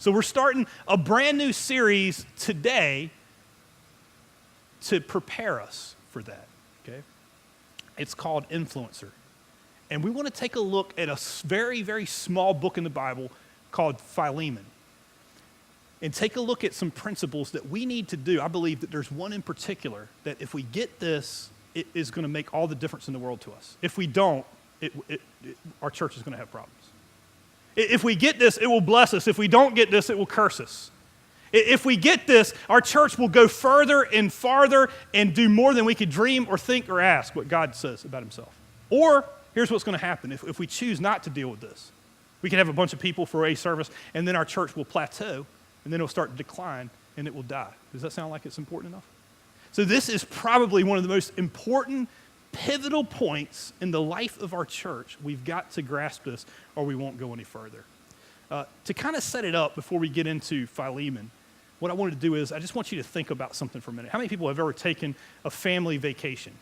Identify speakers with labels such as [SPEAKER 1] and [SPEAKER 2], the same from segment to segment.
[SPEAKER 1] So we're starting a brand new series today to prepare us for that, okay? It's called Influencer. And we want to take a look at a very, very small book in the Bible called Philemon. And take a look at some principles that we need to do. I believe that there's one in particular that if we get this, it is going to make all the difference in the world to us. If we don't, our church is going to have problems. If we get this, it will bless us. If we don't get this, it will curse us. If we get this, our church will go further and farther and do more than we could dream or think or ask what God says about himself. Or here's what's going to happen. If we choose not to deal with this, we can have a bunch of people for a service, and then our church will plateau, and then it'll start to decline, and it will die. Does that sound like it's important enough? So this is probably one of the most important, pivotal points in the life of our church. We've got to grasp this, or we won't go any further. To kind of set it up before we get into Philemon, what I wanted to do is I just want you to think about something for a minute. How many people have ever taken a family vacation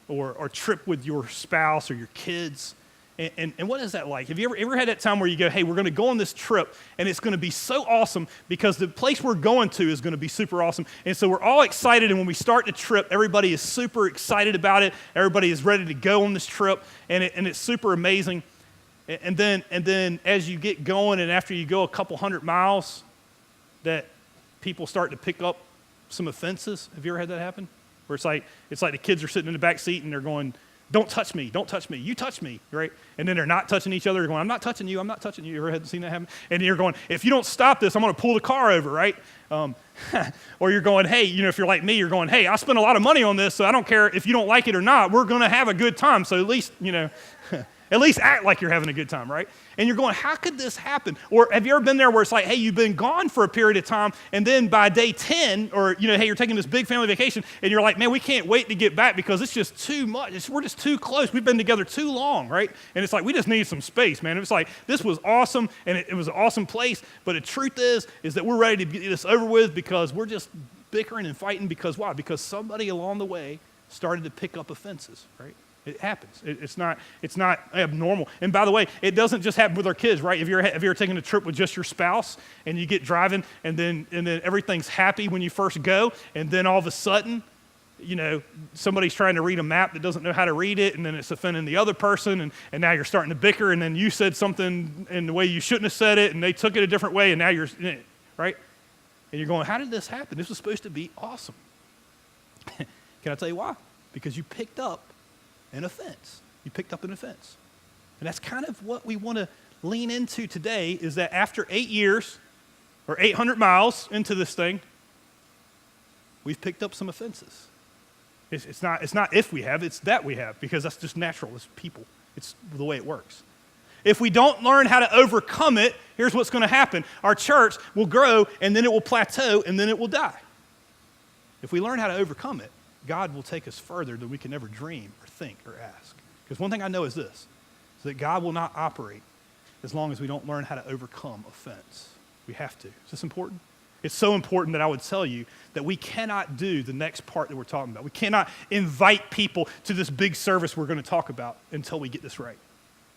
[SPEAKER 1] or trip with your spouse or your kids? And what is that like? Have you ever had that time where you go, hey, we're going to go on this trip, and it's going to be so awesome because the place we're going to is going to be super awesome. And so we're all excited, and when we start the trip, everybody is super excited about it. Everybody is ready to go on this trip, and it's super amazing. And then as you get going, and after you go a couple 100 miles, that people start to pick up some offenses. Have you ever had that happen? Where it's like the kids are sitting in the back seat, and they're going, don't touch me, you touch me, right? And then they're not touching each other. They're going, I'm not touching you. You ever seen that happen? And you're going, if you don't stop this, I'm going to pull the car over, right? Or you're going, hey, if you're like me, you're going, hey, I spent a lot of money on this, so I don't care if you don't like it or not. We're going to have a good time, so at least, at least act like you're having a good time, right? And you're going, how could this happen? Or have you ever been there where it's like, hey, you've been gone for a period of time, and then by day 10, or, hey, you're taking this big family vacation, and you're like, man, we can't wait to get back because it's just too much. We're just too close. We've been together too long, right? And it's like, we just need some space, man. It was like, this was awesome, and it was an awesome place, but the truth is that we're ready to get this over with because we're just bickering and fighting because why? Because somebody along the way started to pick up offenses, right? It happens. It's not abnormal. And by the way, it doesn't just happen with our kids, right? Have you ever taken a trip with just your spouse and you get driving and then everything's happy when you first go, and then all of a sudden, somebody's trying to read a map that doesn't know how to read it, and then it's offending the other person, and now you're starting to bicker, and then you said something in the way you shouldn't have said it, and they took it a different way, and now you're, right? And you're going, how did this happen? This was supposed to be awesome. Can I tell you why? Because you picked up an offense. You picked up an offense. And that's kind of what we want to lean into today, is that after 8 years or 800 miles into this thing, we've picked up some offenses. It's not if we have, it's that we have, because that's just natural as people. It's the way it works. If we don't learn how to overcome it, here's what's going to happen. Our church will grow, and then it will plateau, and then it will die. If we learn how to overcome it, God will take us further than we can ever dream or think or ask. Because one thing I know is this, is that God will not operate as long as we don't learn how to overcome offense. We have to. Is this important? It's so important that I would tell you that we cannot do the next part that we're talking about. We cannot invite people to this big service we're going to talk about until we get this right.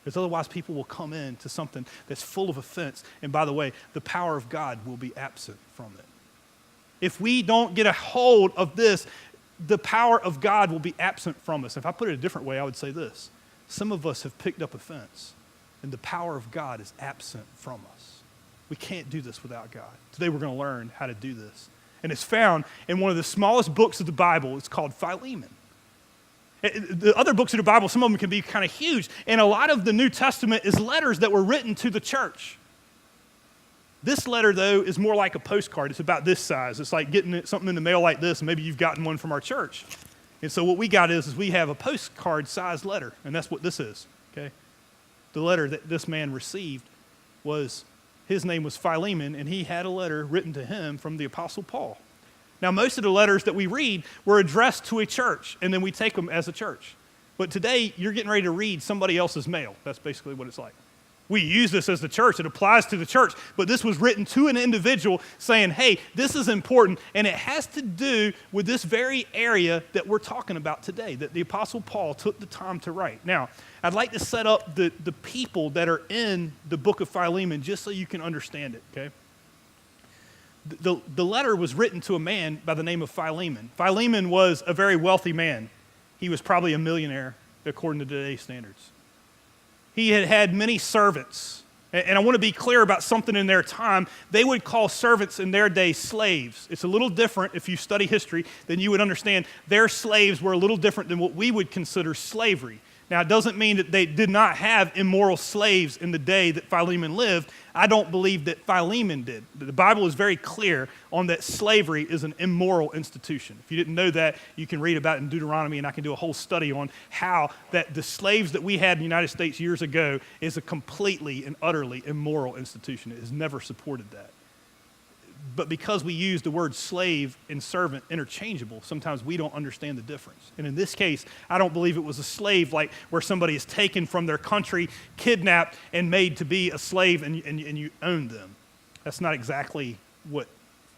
[SPEAKER 1] Because otherwise people will come in to something that's full of offense. And by the way, the power of God will be absent from it. If we don't get a hold of this, the power of God will be absent from us. If I put it a different way, I would say this. Some of us have picked up offense, and the power of God is absent from us. We can't do this without God. Today we're going to learn how to do this. And it's found in one of the smallest books of the Bible. It's called Philemon. The other books of the Bible, some of them can be kind of huge. And a lot of the New Testament is letters that were written to the church. This letter, though, is more like a postcard. It's about this size. It's like getting something in the mail like this, and maybe you've gotten one from our church. And so what we got is we have a postcard-sized letter, and that's what this is, okay? The letter that this man received his name was Philemon, and he had a letter written to him from the Apostle Paul. Now, most of the letters that we read were addressed to a church, and then we take them as a church. But today, you're getting ready to read somebody else's mail. That's basically what it's like. We use this as the church. It applies to the church. But this was written to an individual saying, hey, this is important. And it has to do with this very area that we're talking about today, that the Apostle Paul took the time to write. Now, I'd like to set up the people that are in the book of Philemon just so you can understand it, okay? the letter was written to a man by the name of Philemon. Philemon was a very wealthy man. He was probably a millionaire, according to today's standards. He had had many servants. And I want to be clear about something in their time. They would call servants in their day slaves. It's a little different if you study history, then you would understand their slaves were a little different than what we would consider slavery. Now, it doesn't mean that they did not have immoral slaves in the day that Philemon lived. I don't believe that Philemon did. The Bible is very clear on that slavery is an immoral institution. If you didn't know that, you can read about it in Deuteronomy, and I can do a whole study on how that the slaves that we had in the United States years ago is a completely and utterly immoral institution. It has never supported that. But because we use the word slave and servant interchangeable, sometimes we don't understand the difference. And in this case, I don't believe it was a slave like where somebody is taken from their country, kidnapped, and made to be a slave and you own them. That's not exactly what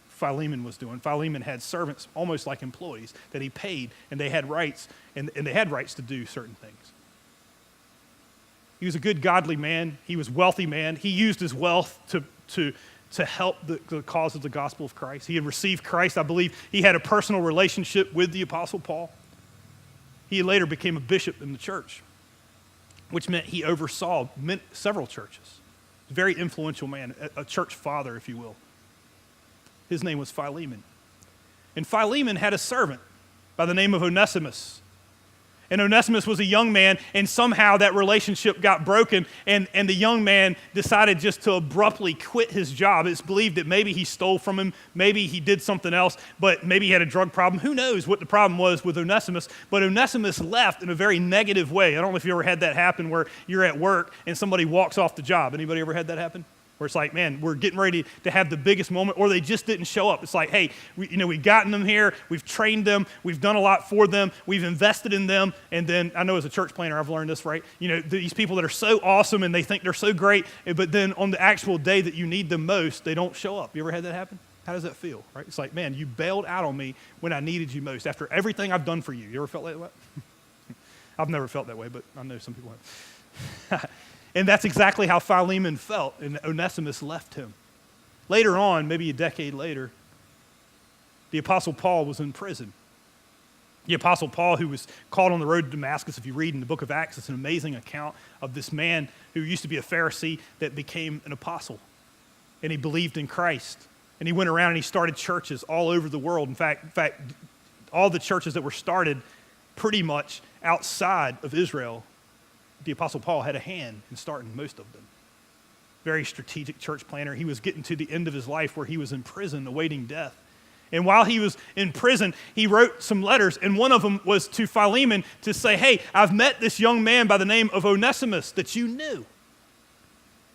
[SPEAKER 1] Philemon was doing. Philemon had servants almost like employees that he paid, and they had rights, and they had rights to do certain things. He was a good, godly man. He was a wealthy man. He used his wealth to help the cause of the gospel of Christ. He had received Christ. I believe he had a personal relationship with the Apostle Paul. He later became a bishop in the church, which meant he oversaw several churches. A very influential man, a church father, if you will. His name was Philemon. And Philemon had a servant by the name of Onesimus. And Onesimus was a young man, and somehow that relationship got broken, and the young man decided just to abruptly quit his job. It's believed that maybe he stole from him, maybe he did something else, but maybe he had a drug problem. Who knows what the problem was with Onesimus? But Onesimus left in a very negative way. I don't know if you ever had that happen where you're at work and somebody walks off the job. Anybody ever had that happen? Where it's like, man, we're getting ready to have the biggest moment, or they just didn't show up. It's like, hey, we've gotten them here, we've trained them, we've done a lot for them, we've invested in them, and then I know as a church planner, I've learned this, right? These people that are so awesome and they think they're so great, but then on the actual day that you need them most, they don't show up. You ever had that happen? How does that feel, right? It's like, man, you bailed out on me when I needed you most after everything I've done for you. You ever felt that way? I've never felt that way, but I know some people have. And that's exactly how Philemon felt, and Onesimus left him. Later on, maybe a decade later, the Apostle Paul was in prison. The Apostle Paul, who was caught on the road to Damascus, if you read in the book of Acts, it's an amazing account of this man who used to be a Pharisee that became an apostle. And he believed in Christ. And he went around and he started churches all over the world. In fact, all the churches that were started pretty much outside of Israel, the Apostle Paul had a hand in starting most of them. Very strategic church planner. He was getting to the end of his life where he was in prison awaiting death. And while he was in prison, he wrote some letters, and one of them was to Philemon to say, hey, I've met this young man by the name of Onesimus that you knew.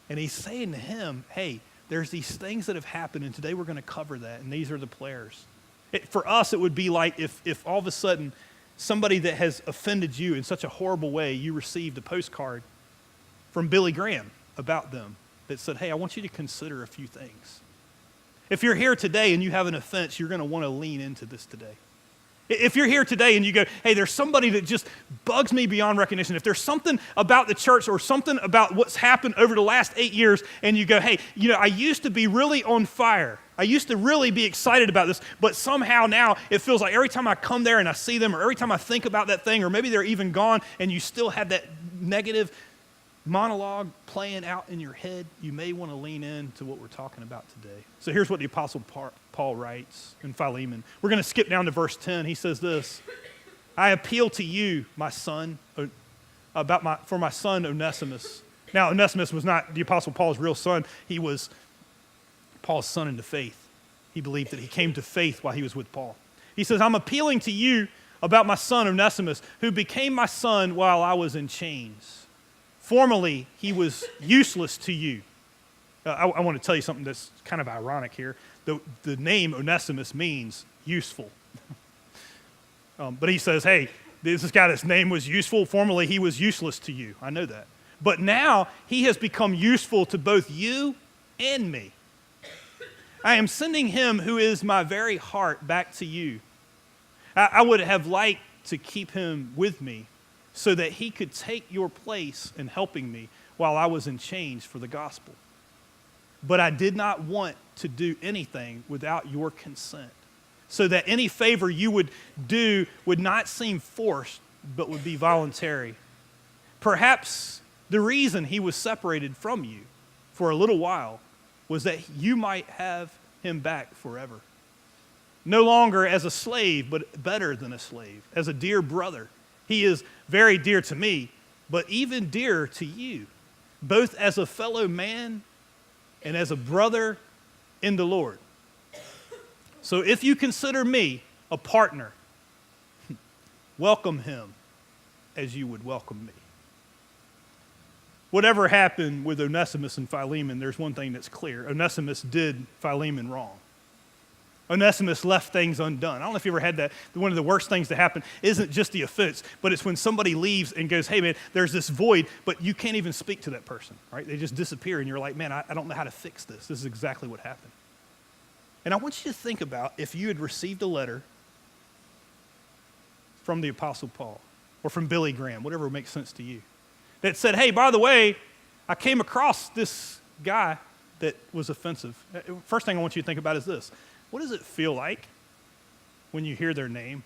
[SPEAKER 1] And he's saying to him, hey, there's these things that have happened, and today we're going to cover that, and these are the players. For us, it would be like if all of a sudden somebody that has offended you in such a horrible way, you received a postcard from Billy Graham about them that said, hey, I want you to consider a few things. If you're here today and you have an offense, you're going to want to lean into this today. If you're here today and you go, hey, there's somebody that just bugs me beyond recognition. If there's something about the church or something about what's happened over the last 8 years and you go, hey, I used to be really on fire. I used to really be excited about this, but somehow now it feels like every time I come there and I see them or every time I think about that thing or maybe they're even gone and you still have that negative monologue playing out in your head, you may want to lean into what we're talking about today. So here's what the Apostle Paul writes in Philemon. We're going to skip down to verse 10. He says this, I appeal to you, my son, for my son Onesimus. Now, Onesimus was not the Apostle Paul's real son. He was Paul's son into faith. He believed that he came to faith while he was with Paul. He says, I'm appealing to you about my son Onesimus, who became my son while I was in chains. Formerly, he was useless to you. I want to tell you something that's kind of ironic here. The name Onesimus means useful. But he says, hey, this guy, this name was useful. Formerly, he was useless to you. I know that. But now, he has become useful to both you and me. I am sending him who is my very heart back to you. I would have liked to keep him with me so that he could take your place in helping me while I was in chains for the gospel. But I did not want to do anything without your consent, so that any favor you would do would not seem forced, but would be voluntary. Perhaps the reason he was separated from you for a little while was that you might have him back forever. No longer as a slave, but better than a slave, as a dear brother. He is very dear to me, but even dearer to you, both as a fellow man and as a brother in the Lord. So if you consider me a partner, welcome him as you would welcome me. Whatever happened with Onesimus and Philemon, there's one thing that's clear. Onesimus did Philemon wrong. Onesimus left things undone. I don't know if you ever had that. One of the worst things to happen isn't just the offense, but it's when somebody leaves and goes, hey man, there's this void, but you can't even speak to that person, right? They just disappear and you're like, man, I don't know how to fix this. This is exactly what happened. And I want you to think about if you had received a letter from the Apostle Paul or from Billy Graham, whatever makes sense to you, that said, hey, by the way, I came across this guy that was offensive. First thing I want you to think about is this. What does it feel like when you hear their name?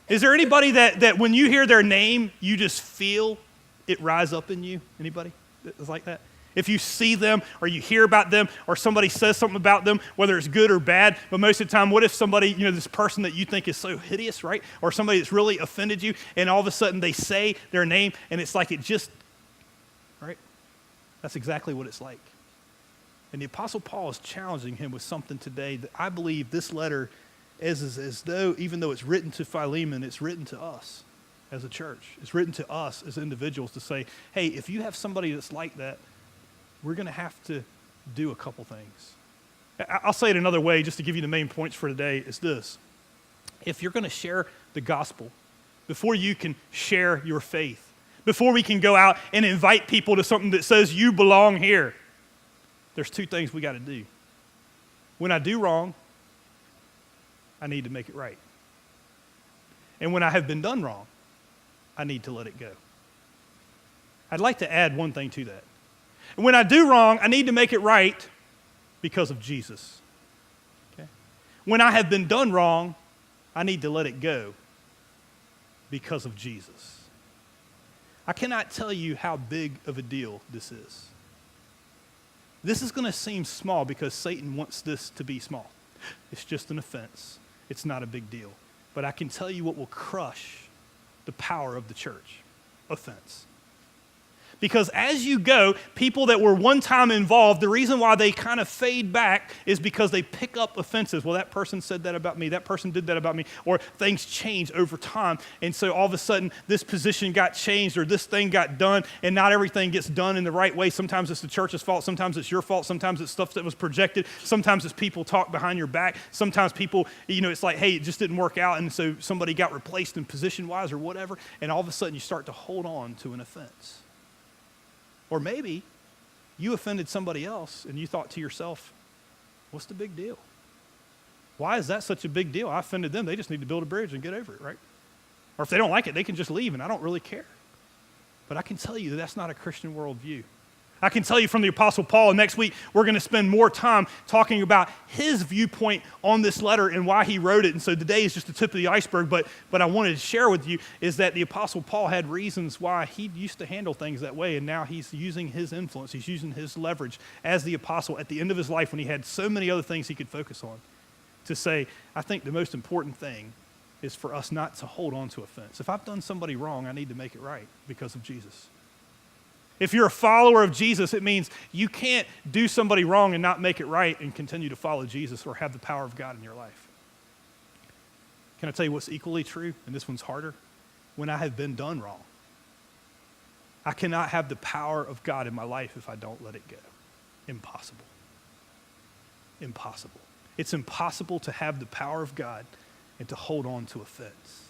[SPEAKER 1] Is there anybody that when you hear their name, you just feel it rise up in you? Anybody that's like that? If you see them or you hear about them or somebody says something about them, whether it's good or bad, but most of the time, what if somebody, this person that you think is so hideous, right? Or somebody that's really offended you, and all of a sudden they say their name and it's like it just, right? That's exactly what it's like. And the Apostle Paul is challenging him with something today that I believe this letter is as though, even though it's written to Philemon, it's written to us as a church. It's written to us as individuals to say, hey, if you have somebody that's like that, we're going to have to do a couple things. I'll say it another way just to give you the main points for today is this. If you're going to share the gospel, before you can share your faith, before we can go out and invite people to something that says you belong here, there's two things we got to do. When I do wrong, I need to make it right. And when I have been done wrong, I need to let it go. I'd like to add one thing to that. When I do wrong, I need to make it right because of Jesus. Okay? When I have been done wrong, I need to let it go because of Jesus. I cannot tell you how big of a deal this is. This is going to seem small because Satan wants this to be small. It's just an offense. It's not a big deal. But I can tell you what will crush the power of the church: offense. Because as you go, people that were one time involved, the reason why they kind of fade back is because they pick up offenses. Well, that person said that about me. That person did that about me. Or things change over time. And so all of a sudden, this position got changed or this thing got done, and not everything gets done in the right way. Sometimes it's the church's fault. Sometimes it's your fault. Sometimes it's stuff that was projected. Sometimes it's people talk behind your back. Sometimes people, it's like, hey, it just didn't work out, and so somebody got replaced in position-wise or whatever, and all of a sudden you start to hold on to an offense. Or maybe you offended somebody else and you thought to yourself, what's the big deal? Why is that such a big deal? I offended them. They just need to build a bridge and get over it, right? Or if they don't like it, they can just leave and I don't really care. But I can tell you that that's not a Christian worldview. I can tell you from the Apostle Paul, and next week we're going to spend more time talking about his viewpoint on this letter and why he wrote it. And so today is just the tip of the iceberg, but I wanted to share with you is that the Apostle Paul had reasons why he used to handle things that way, and now he's using his influence, he's using his leverage as the apostle at the end of his life when he had so many other things he could focus on to say, I think the most important thing is for us not to hold on to offense. If I've done somebody wrong, I need to make it right because of Jesus. If you're a follower of Jesus, it means you can't do somebody wrong and not make it right and continue to follow Jesus or have the power of God in your life. Can I tell you what's equally true? And this one's harder. When I have been done wrong, I cannot have the power of God in my life if I don't let it go. Impossible. Impossible. It's impossible to have the power of God and to hold on to offense.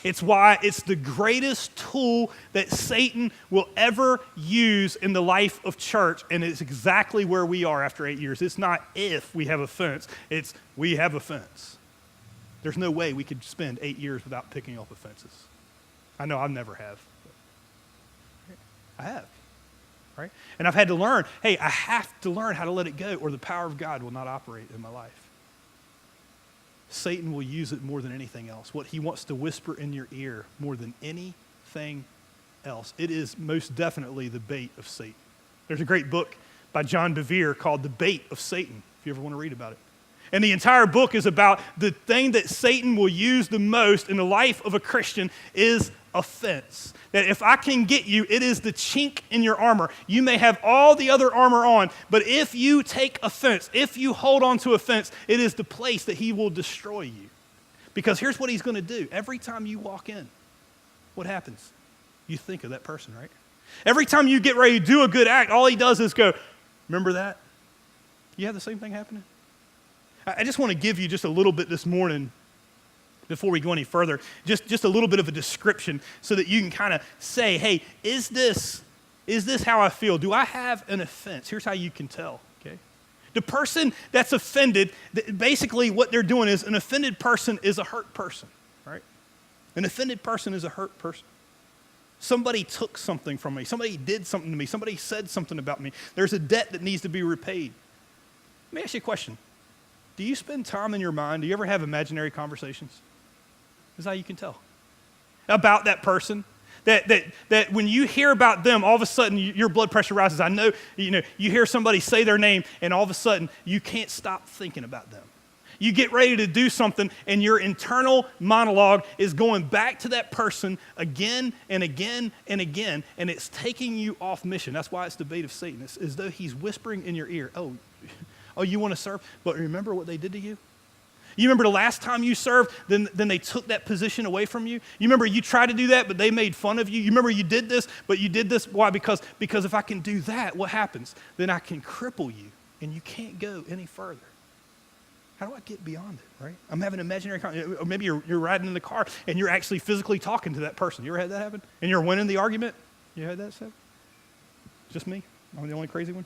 [SPEAKER 1] It's why it's the greatest tool that Satan will ever use in the life of church, and it's exactly where we are after 8 years. It's not if we have offense, it's we have offense. There's no way we could spend 8 years without picking up offenses. I know I never have. I have. right? And I've had to learn, hey, I have to learn how to let it go or the power of God will not operate in my life. Satan will use it more than anything else. What he wants to whisper in your ear more than anything else. It is most definitely the bait of Satan. There's a great book by John Bevere called The Bait of Satan, if you ever want to read about it. And the entire book is about the thing that Satan will use the most in the life of a Christian is offense. That if I can get you, it is the chink in your armor. You may have all the other armor on, but if you take offense, if you hold on to offense, it is the place that he will destroy you. Because here's what he's going to do. Every time you walk in, what happens? You think of that person, right? Every time you get ready to do a good act, all he does is go, remember that? You have the same thing happening? I just want to give you just a little bit this morning before we go any further, just a little bit of a description so that you can kind of say, hey, is this how I feel? Do I have an offense? Here's how you can tell, okay? The person that's offended, basically what they're doing is an offended person is a hurt person, right? An offended person is a hurt person. Somebody took something from me. Somebody did something to me. Somebody said something about me. There's a debt that needs to be repaid. Let me ask you a question. Do you spend time in your mind? Do you ever have imaginary conversations? This is how you can tell. About that person. That when you hear about them, all of a sudden your blood pressure rises. I know, you hear somebody say their name, and all of a sudden you can't stop thinking about them. You get ready to do something, and your internal monologue is going back to that person again and again and again, and it's taking you off mission. That's why it's the bait of Satan. It's as though he's whispering in your ear, oh, you want to serve? But remember what they did to you? You remember the last time you served, then they took that position away from you? You remember you tried to do that, but they made fun of you? You remember you did this, but you did this? Why? Because if I can do that, what happens? Then I can cripple you, and you can't go any further. How do I get beyond it, right? I'm having an imaginary or maybe you're riding in the car, and you're actually physically talking to that person. You ever had that happen? And you're winning the argument? You had that happen? Just me? I'm the only crazy one?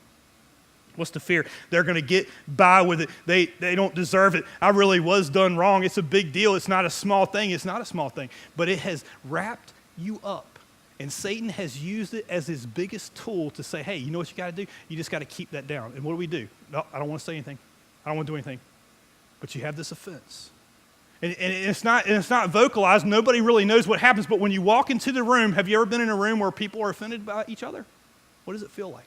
[SPEAKER 1] What's the fear? They're going to get by with it. They don't deserve it. I really was done wrong. It's a big deal. It's not a small thing. It's not a small thing. But it has wrapped you up. And Satan has used it as his biggest tool to say, hey, you know what you got to do? You just got to keep that down. And what do? No, I don't want to say anything. I don't want to do anything. But you have this offense. And it's not vocalized. Nobody really knows what happens. But when you walk into the room, have you ever been in a room where people are offended by each other? What does it feel like?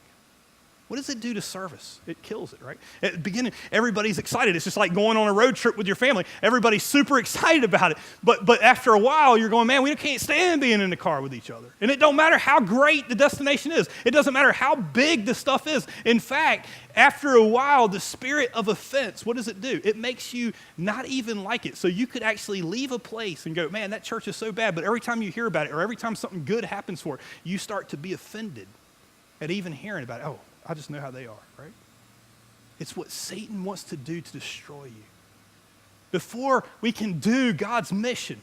[SPEAKER 1] What does it do to service? It kills it, right? At the beginning, everybody's excited. It's just like going on a road trip with your family. Everybody's super excited about it. But after a while, you're going, man, we can't stand being in the car with each other. And it don't matter how great the destination is. It doesn't matter how big the stuff is. In fact, after a while, the spirit of offense, what does it do? It makes you not even like it. So you could actually leave a place and go, man, that church is so bad. But every time you hear about it or every time something good happens for it, you start to be offended at even hearing about it. Oh, I just know how they are, right? It's what Satan wants to do to destroy you. Before we can do God's mission,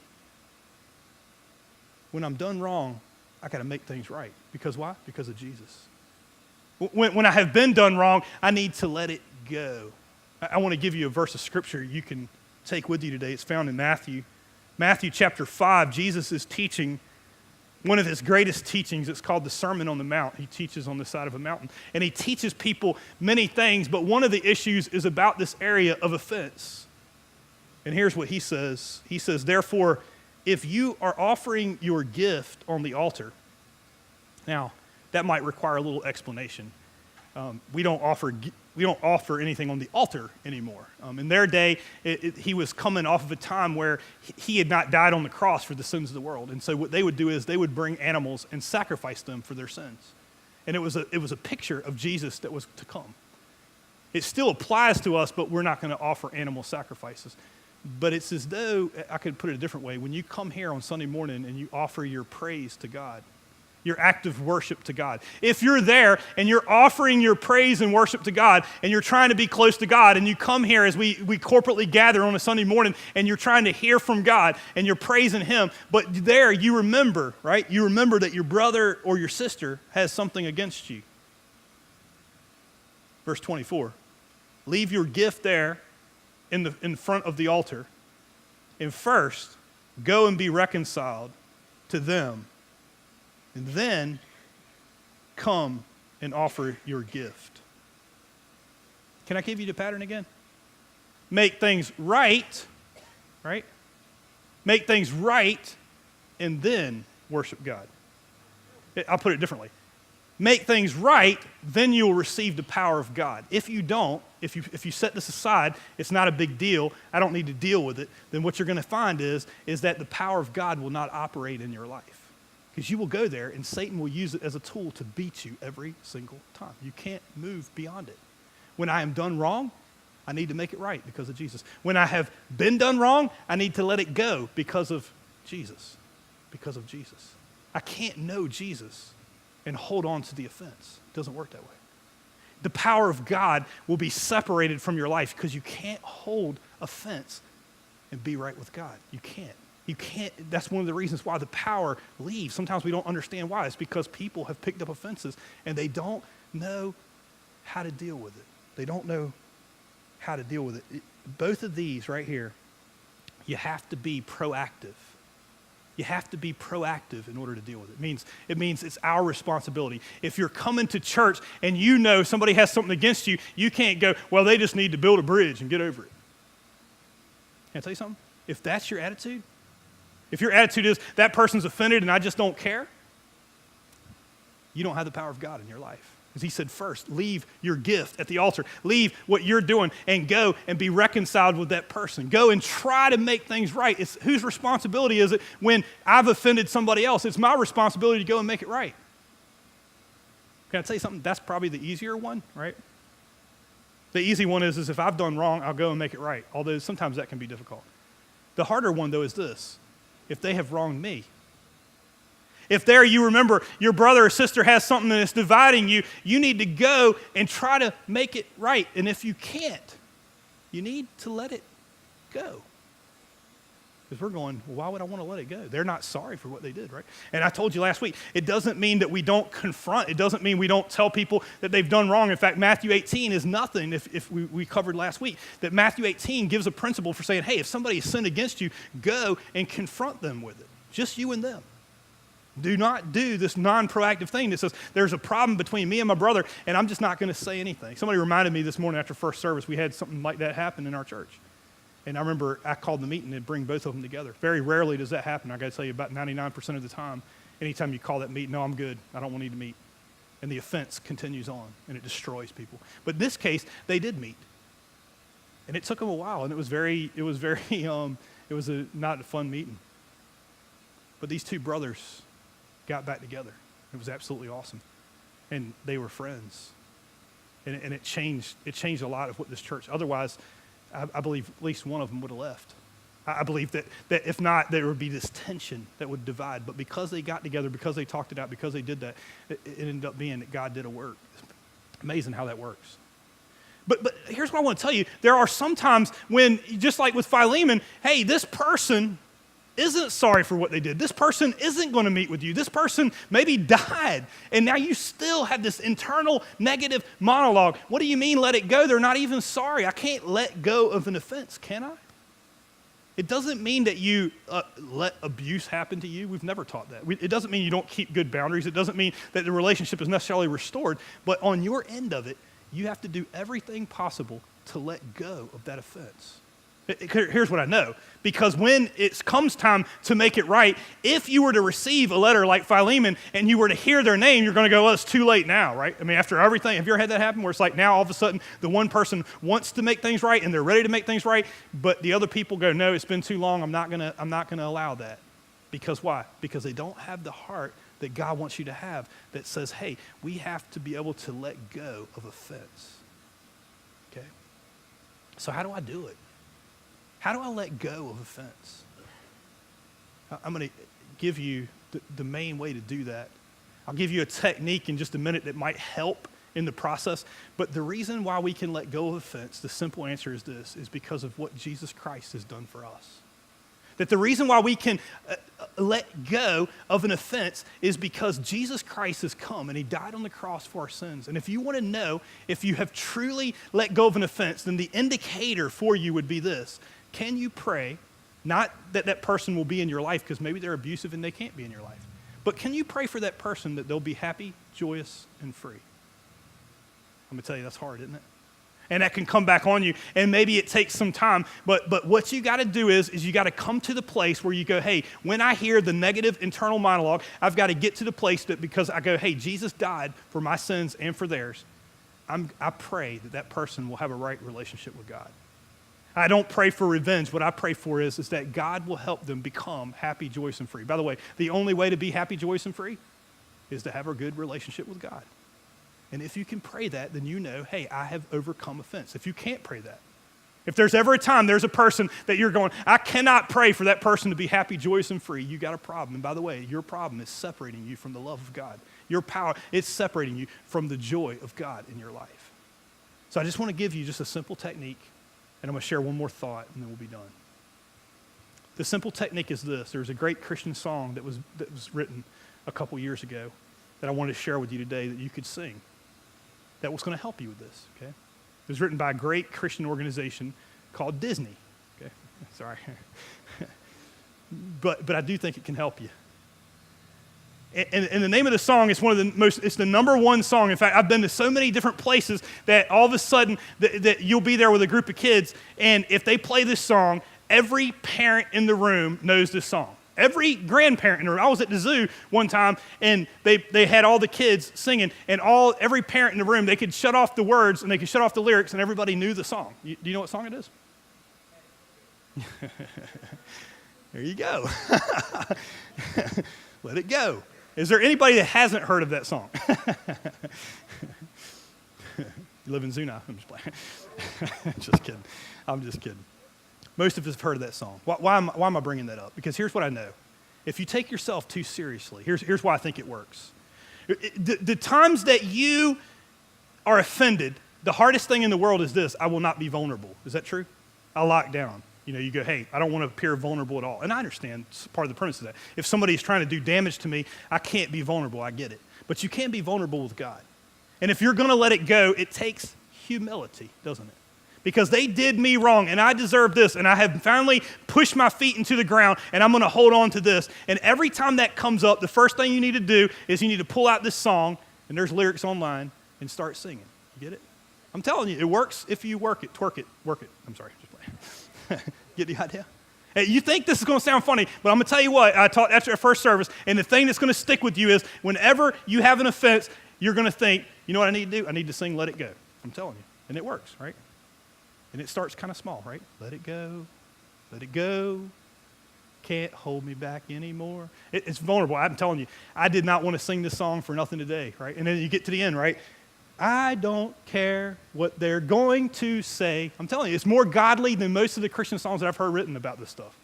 [SPEAKER 1] when I'm done wrong, I got to make things right. Because why? Because of Jesus. When I have been done wrong, I need to let it go. I want to give you a verse of scripture you can take with you today. It's found in Matthew. Matthew chapter 5, Jesus is teaching one of his greatest teachings. It's called the Sermon on the Mount. He teaches on the side of a mountain. And he teaches people many things, but one of the issues is about this area of offense. And here's what he says. He says, therefore, if you are offering your gift on the altar, now that might require a little explanation. We don't offer anything on the altar anymore. In their day, he was coming off of a time where he had not died on the cross for the sins of the world. And so what they would do is they would bring animals and sacrifice them for their sins. And it was a picture of Jesus that was to come. It still applies to us, but we're not going to offer animal sacrifices. But it's as though, I could put it a different way, when you come here on Sunday morning and you offer your praise to God, your act of worship to God. If you're there and you're offering your praise and worship to God and you're trying to be close to God and you come here as we corporately gather on a Sunday morning and you're trying to hear from God and you're praising him, but there you remember, right? You remember that your brother or your sister has something against you. Verse 24, leave your gift there in front of the altar and first go and be reconciled to them. And then come and offer your gift. Can I give you the pattern again? Make things right? Make things right, and then worship God. I'll put it differently. Make things right, then you'll receive the power of God. If you don't, if you set this aside, it's not a big deal, I don't need to deal with it, then what you're going to find is that the power of God will not operate in your life. Because you will go there, and Satan will use it as a tool to beat you every single time. You can't move beyond it. When I am done wrong, I need to make it right because of Jesus. When I have been done wrong, I need to let it go because of Jesus. Because of Jesus. I can't know Jesus and hold on to the offense. It doesn't work that way. The power of God will be separated from your life because you can't hold offense and be right with God. You can't. You can't. That's one of the reasons why the power leaves. Sometimes we don't understand why. It's because people have picked up offenses and they don't know how to deal with it. They don't know how to deal with it. Both of these right here, you have to be proactive. You have to be proactive in order to deal with it. It means it's our responsibility. If you're coming to church and you know somebody has something against you, you can't go, well, they just need to build a bridge and get over it. Can I tell you something? If that's your attitude, if your attitude is that person's offended and I just don't care, you don't have the power of God in your life. Because he said first, leave your gift at the altar. Leave what you're doing and go and be reconciled with that person. Go and try to make things right. It's whose responsibility is it when I've offended somebody else? It's my responsibility to go and make it right. Can I tell you something? That's probably the easier one, right? The easy one is if I've done wrong, I'll go and make it right. Although sometimes that can be difficult. The harder one, though, is this. If they have wronged me. If there you remember your brother or sister has something that's dividing you, you need to go and try to make it right. And if you can't, you need to let it go. Because we're going, well, why would I want to let it go? They're not sorry for what they did, right? And I told you last week, it doesn't mean that we don't confront. It doesn't mean we don't tell people that they've done wrong. In fact, Matthew 18 is nothing, if we covered last week, that Matthew 18 gives a principle for saying, hey, if somebody has sinned against you, go and confront them with it. Just you and them. Do not do this non-proactive thing that says there's a problem between me and my brother and I'm just not going to say anything. Somebody reminded me this morning after first service, we had something like that happen in our church. And I remember I called the meeting to bring both of them together. Very rarely does that happen. I got to tell you, about 99% of the time, anytime you call that meeting, no, I'm good. I don't want to meet. And the offense continues on and it destroys people. But in this case, they did meet. And it took them a while and it was not a fun meeting. But these two brothers got back together. It was absolutely awesome. And they were friends. And it changed a lot of what this church, otherwise, I believe at least one of them would have left. I believe that if not, there would be this tension that would divide. But because they got together, because they talked it out, because they did that, it ended up being that God did a work. It's amazing how that works. But here's what I want to tell you. There are some times when, just like with Philemon, hey, this person isn't sorry for what they did. This person isn't going to meet with you. This person maybe died, and now you still have this internal negative monologue. What do you mean let it go? They're not even sorry. I can't let go of an offense, can I? It doesn't mean that you let abuse happen to you. We've never taught that. It doesn't mean you don't keep good boundaries. It doesn't mean that the relationship is necessarily restored, but on your end of it, you have to do everything possible to let go of that offense. Here's what I know. Because when it comes time to make it right, if you were to receive a letter like Philemon and you were to hear their name, you're going to go, well, it's too late now, right? I mean, after everything, have you ever had that happen where it's like now all of a sudden the one person wants to make things right and they're ready to make things right, but the other people go, no, it's been too long. I'm not going to allow that. Because why? Because they don't have the heart that God wants you to have that says, hey, we have to be able to let go of offense. Okay? So how do I do it? How do I let go of offense? I'm going to give you the main way to do that. I'll give you a technique in just a minute that might help in the process. But the reason why we can let go of offense, the simple answer is this, is because of what Jesus Christ has done for us. That the reason why we can let go of an offense is because Jesus Christ has come and he died on the cross for our sins. And if you want to know if you have truly let go of an offense, then the indicator for you would be this. Can you pray, not that that person will be in your life because maybe they're abusive and they can't be in your life, but can you pray for that person that they'll be happy, joyous, and free? I'm going to tell you, that's hard, isn't it? And that can come back on you, and maybe it takes some time, but what you got to do is you got to come to the place where you go, hey, when I hear the negative internal monologue, I've got to get to the place that because I go, hey, Jesus died for my sins and for theirs, I pray that person will have a right relationship with God. I don't pray for revenge. What I pray for is that God will help them become happy, joyous, and free. By the way, the only way to be happy, joyous, and free is to have a good relationship with God. And if you can pray that, then you know, hey, I have overcome offense. If you can't pray that, if there's ever a time there's a person that you're going, I cannot pray for that person to be happy, joyous, and free, you got a problem. And by the way, your problem is separating you from the love of God. Your power, it's separating you from the joy of God in your life. So I just want to give you just a simple technique, and I'm going to share one more thought, and then we'll be done. The simple technique is this. There's a great Christian song that was written a couple years ago that I wanted to share with you today that you could sing. That was going to help you with this, okay? It was written by a great Christian organization called Disney, okay? Sorry. but I do think it can help you. And the name of the song is it's the number one song. In fact, I've been to so many different places that all of a sudden that you'll be there with a group of kids, and if they play this song, every parent in the room knows this song. Every grandparent in the room. I was at the zoo one time, and they had all the kids singing, and every parent in the room, they could shut off the words, and they could shut off the lyrics, and everybody knew the song. Do you know what song it is? There you go. Let it go. Is there anybody that hasn't heard of that song? You live in Zoo now? I'm just playing. Just kidding. I'm just kidding. Most of us have heard of that song. Why am I bringing that up? Because here's what I know. If you take yourself too seriously, here's why I think it works. The times that you are offended, the hardest thing in the world is this: I will not be vulnerable. Is that true? I lock down. You go, hey, I don't want to appear vulnerable at all. And I understand part of the premise of that. If somebody's trying to do damage to me, I can't be vulnerable. I get it. But you can be vulnerable with God. And if you're going to let it go, it takes humility, doesn't it? Because they did me wrong, and I deserve this, and I have finally pushed my feet into the ground, and I'm going to hold on to this. And every time that comes up, the first thing you need to do is you need to pull out this song, and there's lyrics online, and start singing. You get it? I'm telling you, it works if you work it, twerk it, work it. I'm sorry, just playing. Get the idea? Hey, you think this is going to sound funny, but I'm going to tell you what. I taught after our first service, and the thing that's going to stick with you is whenever you have an offense, you're going to think, you know what I need to do? I need to sing Let It Go. I'm telling you. And it works, right? And it starts kind of small, right? Let it go, let it go. Can't hold me back anymore. It's vulnerable. I'm telling you, I did not want to sing this song for nothing today, right? And then you get to the end, right? I don't care what they're going to say. I'm telling you, it's more godly than most of the Christian songs that I've heard written about this stuff,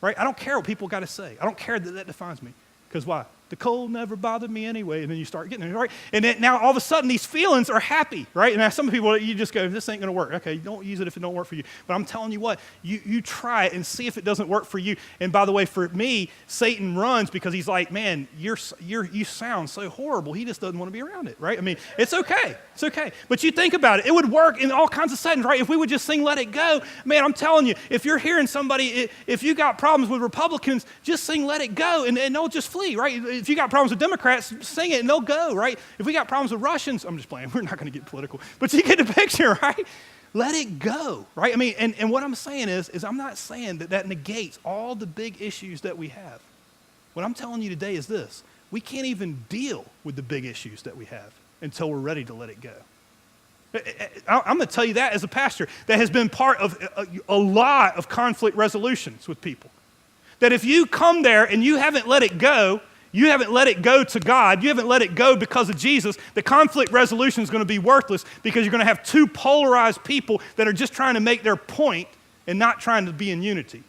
[SPEAKER 1] right? I don't care what people got to say. I don't care that defines me. Because why? The cold never bothered me anyway. And then you start getting it, right? And then now all of a sudden these feelings are happy, right? And now some people, you just go, this ain't going to work. Okay, don't use it if it don't work for you. But I'm telling you what, you try it and see if it doesn't work for you. And by the way, for me, Satan runs because he's like, man, you sound so horrible. He just doesn't want to be around it, right? I mean, it's okay. It's okay. But you think about it. It would work in all kinds of settings, right? If we would just sing Let It Go, man, I'm telling you, if you're hearing somebody, if you got problems with Republicans, just sing Let It Go and they'll just flee, right? If you got problems with Democrats, sing it and they'll go, right? If we got problems with Russians, I'm just playing. We're not going to get political. But you get the picture, right? Let it go, right? I mean, and what I'm saying is I'm not saying that negates all the big issues that we have. What I'm telling you today is this. We can't even deal with the big issues that we have until we're ready to let it go. I'm going to tell you that as a pastor that has been part of a lot of conflict resolutions with people. That if you come there and you haven't let it go, you haven't let it go to God, you haven't let it go because of Jesus, the conflict resolution is going to be worthless because you're going to have two polarized people that are just trying to make their point and not trying to be in unity.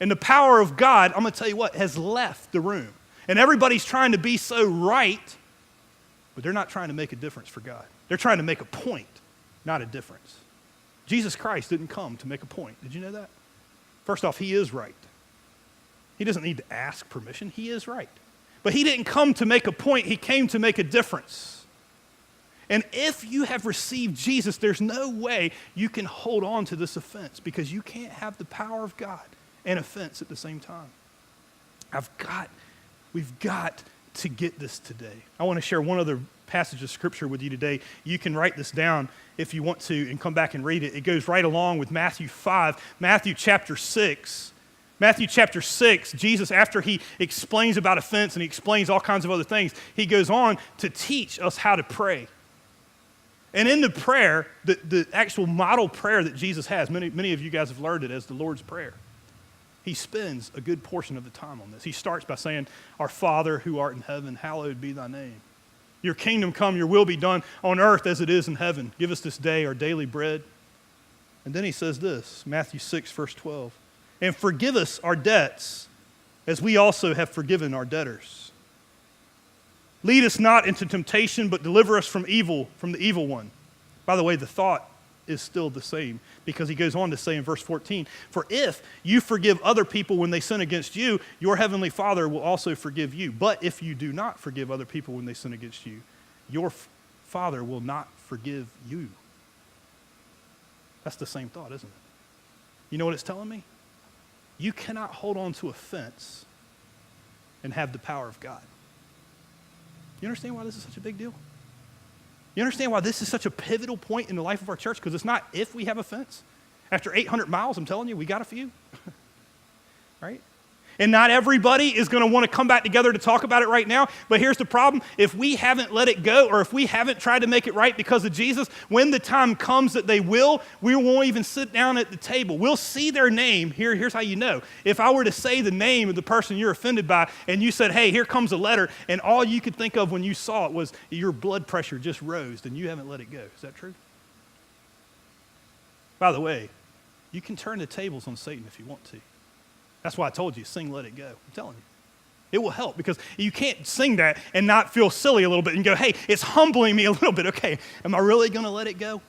[SPEAKER 1] And the power of God, I'm going to tell you what, has left the room. And everybody's trying to be so right, but they're not trying to make a difference for God. They're trying to make a point, not a difference. Jesus Christ didn't come to make a point. Did you know that? First off, he is right. He doesn't need to ask permission. He is right. But he didn't come to make a point. He came to make a difference. And if you have received Jesus, there's no way you can hold on to this offense because you can't have the power of God and offense at the same time. We've got to get this today. I want to share one other passage of scripture with you today. You can write this down if you want to and come back and read it. It goes right along with Matthew 5, Matthew chapter 6. Matthew chapter 6, Jesus, after he explains about offense and he explains all kinds of other things, he goes on to teach us how to pray. And in the prayer, the actual model prayer that Jesus has, many of you guys have learned it as the Lord's Prayer. He spends a good portion of the time on this. He starts by saying, "Our Father who art in heaven, hallowed be thy name. Your kingdom come, your will be done on earth as it is in heaven. Give us this day our daily bread." And then he says this, Matthew 6, verse 12. "And forgive us our debts as we also have forgiven our debtors. Lead us not into temptation, but deliver us from the evil one." By the way, the thought is still the same because he goes on to say in verse 14, "For if you forgive other people when they sin against you, your heavenly Father will also forgive you. But if you do not forgive other people when they sin against you, your Father will not forgive you." That's the same thought, isn't it? You know what it's telling me? You cannot hold on to offense and have the power of God. You understand why this is such a big deal? You understand why this is such a pivotal point in the life of our church? Because it's not if we have offense. After 800 miles, I'm telling you, we got a few. Right? And not everybody is going to want to come back together to talk about it right now. But here's the problem. If we haven't let it go, or if we haven't tried to make it right because of Jesus, when the time comes that they will, we won't even sit down at the table. We'll see their name. Here's how you know. If I were to say the name of the person you're offended by, and you said, "Hey, here comes a letter," and all you could think of when you saw it was your blood pressure just rose, and you haven't let it go. Is that true? By the way, you can turn the tables on Satan if you want to. That's why I told you, sing Let It Go. I'm telling you. It will help because you can't sing that and not feel silly a little bit and go, "Hey, it's humbling me a little bit. Okay, am I really going to let it go?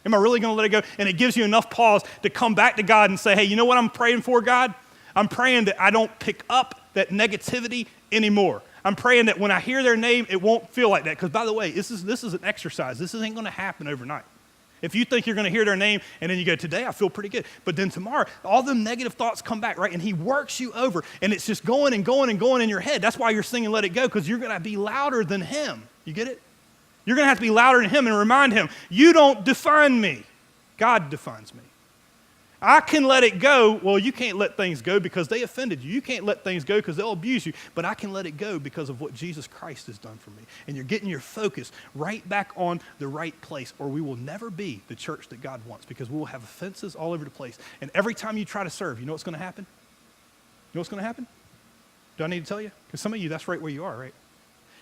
[SPEAKER 1] Am I really going to let it go?" And it gives you enough pause to come back to God and say, "Hey, you know what I'm praying for, God? I'm praying that I don't pick up that negativity anymore. I'm praying that when I hear their name, it won't feel like that." Because by the way, this is an exercise. This ain't going to happen overnight. If you think you're going to hear their name and then you go, "Today I feel pretty good," but then tomorrow all the negative thoughts come back, right? And he works you over and it's just going and going and going in your head. That's why you're singing Let It Go, because you're going to be louder than him. You get it? You're going to have to be louder than him and remind him, "You don't define me. God defines me. I can let it go." Well, you can't let things go because they offended you. You can't let things go because they'll abuse you. But I can let it go because of what Jesus Christ has done for me. And you're getting your focus right back on the right place, or we will never be the church that God wants, because we will have offenses all over the place. And every time you try to serve, you know what's going to happen? You know what's going to happen? Do I need to tell you? Because some of you, that's right where you are, right?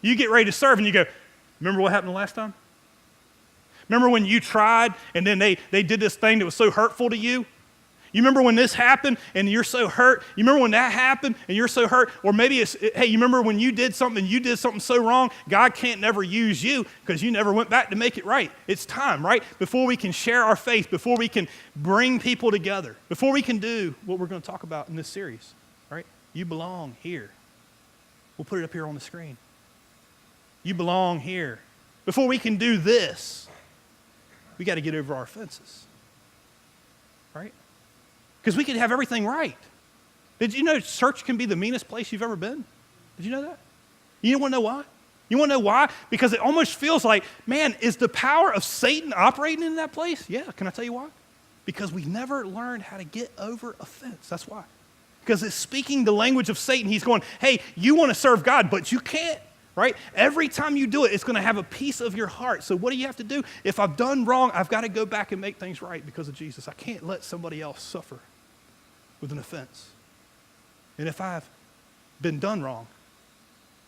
[SPEAKER 1] You get ready to serve and you go, "Remember what happened the last time? Remember when you tried and then they did this thing that was so hurtful to you? You remember when this happened and you're so hurt? You remember when that happened and you're so hurt?" Or maybe it's, "Hey, you remember when you did something so wrong? God can't never use you because you never went back to make it right." It's time, right? Before we can share our faith, before we can bring people together, before we can do what we're going to talk about in this series, right? You belong here. We'll put it up here on the screen. You belong here. Before we can do this, we got to get over our offenses, right? Because we could have everything right. Did you know church can be the meanest place you've ever been? Did you know that? You want to know why? You want to know why? Because it almost feels like, man, is the power of Satan operating in that place? Yeah, can I tell you why? Because we never learned how to get over offense. That's why. Because it's speaking the language of Satan. He's going, "Hey, you want to serve God, but you can't." Right? Every time you do it, it's going to have a piece of your heart. So what do you have to do? If I've done wrong, I've got to go back and make things right because of Jesus. I can't let somebody else suffer with an offense. And if I've been done wrong,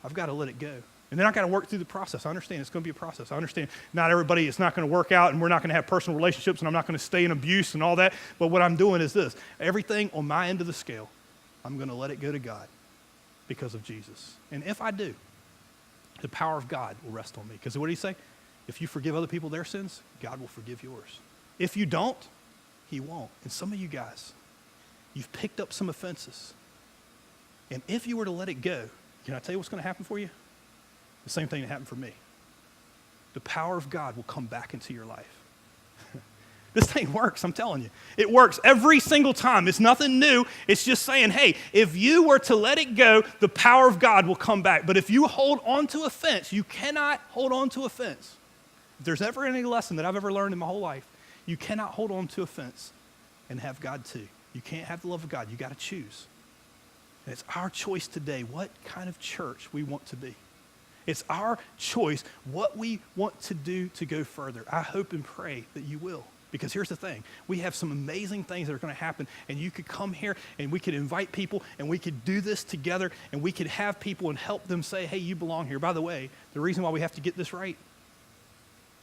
[SPEAKER 1] I've got to let it go. And then I've got to work through the process. I understand it's going to be a process. I understand not everybody, it's not going to work out, and we're not going to have personal relationships, and I'm not going to stay in abuse and all that. But what I'm doing is this. Everything on my end of the scale, I'm going to let it go to God because of Jesus. And if I do, the power of God will rest on me. Because what did he say? If you forgive other people their sins, God will forgive yours. If you don't, he won't. And some of you guys, you've picked up some offenses. And if you were to let it go, can I tell you what's going to happen for you? The same thing that happened for me. The power of God will come back into your life. This thing works, I'm telling you. It works every single time. It's nothing new. It's just saying, hey, if you were to let it go, the power of God will come back. But if you hold on to offense, you cannot hold on to offense. If there's ever any lesson that I've ever learned in my whole life, you cannot hold on to offense and have God too. You can't have the love of God. You got to choose. And it's our choice today what kind of church we want to be. It's our choice what we want to do to go further. I hope and pray that you will. Because here's the thing. We have some amazing things that are going to happen, and you could come here and we could invite people and we could do this together and we could have people and help them say, hey, you belong here. By the way, the reason why we have to get this right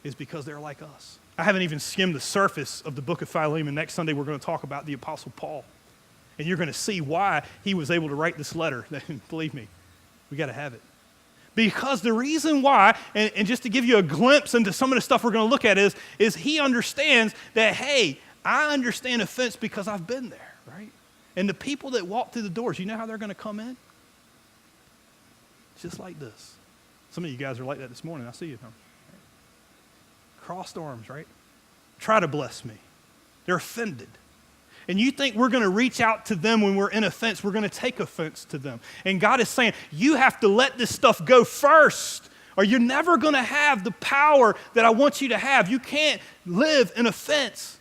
[SPEAKER 1] is because they're like us. I haven't even skimmed the surface of the book of Philemon. Next Sunday, we're going to talk about the Apostle Paul. And you're going to see why he was able to write this letter. Believe me, we got to have it. Because the reason why, and just to give you a glimpse into some of the stuff we're going to look at is he understands that, hey, I understand offense because I've been there, right? And the people that walk through the doors, you know how they're going to come in? Just like this. Some of you guys are like that this morning. I see you. Crossed arms, right? Try to bless me. They're offended. And you think we're going to reach out to them when we're in offense, we're going to take offense to them. And God is saying, you have to let this stuff go first, or you're never going to have the power that I want you to have. You can't live in offense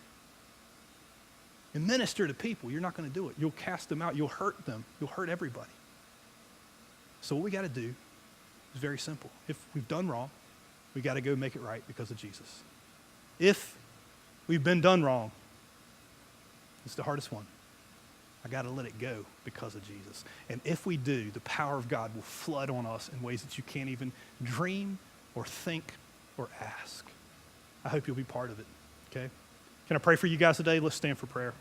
[SPEAKER 1] and minister to people. You're not going to do it. You'll cast them out. You'll hurt them. You'll hurt everybody. So what we got to do is very simple. If we've done wrong, we got to go make it right because of Jesus. If we've been done wrong, it's the hardest one. I got to let it go because of Jesus. And if we do, the power of God will flood on us in ways that you can't even dream or think or ask. I hope you'll be part of it, okay? Can I pray for you guys today? Let's stand for prayer.